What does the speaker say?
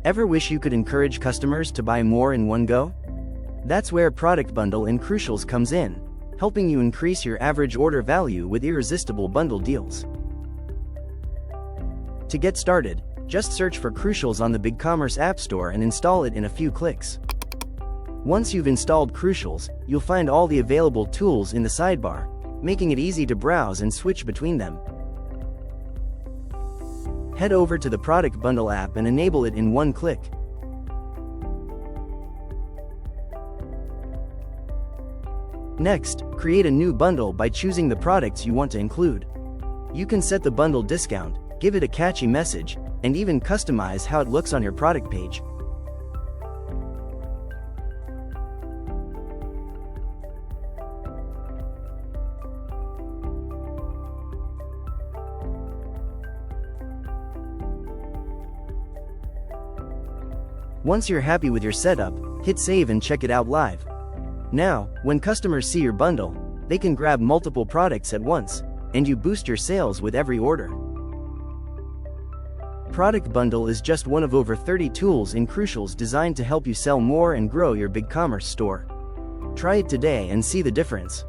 Ever wish you could encourage customers to buy more in one go? That's where Product Bundle in Crucials comes in, helping you increase your average order value with irresistible bundle deals. To get started, just search for Crucials on the BigCommerce App Store and install it in a few clicks. Once you've installed Crucials, you'll find all the available tools in the sidebar, making it easy to browse and switch between them. Head over to the Product Bundle app and enable it in one click. Next, create a new bundle by choosing the products you want to include. You can set the bundle discount, give it a catchy message, and even customize how it looks on your product page. Once you're happy with your setup, hit save and check it out live. Now, when customers see your bundle, they can grab multiple products at once, and you boost your sales with every order. Product Bundle is just one of over 30 tools in Crucials designed to help you sell more and grow your BigCommerce store. Try it today and see the difference.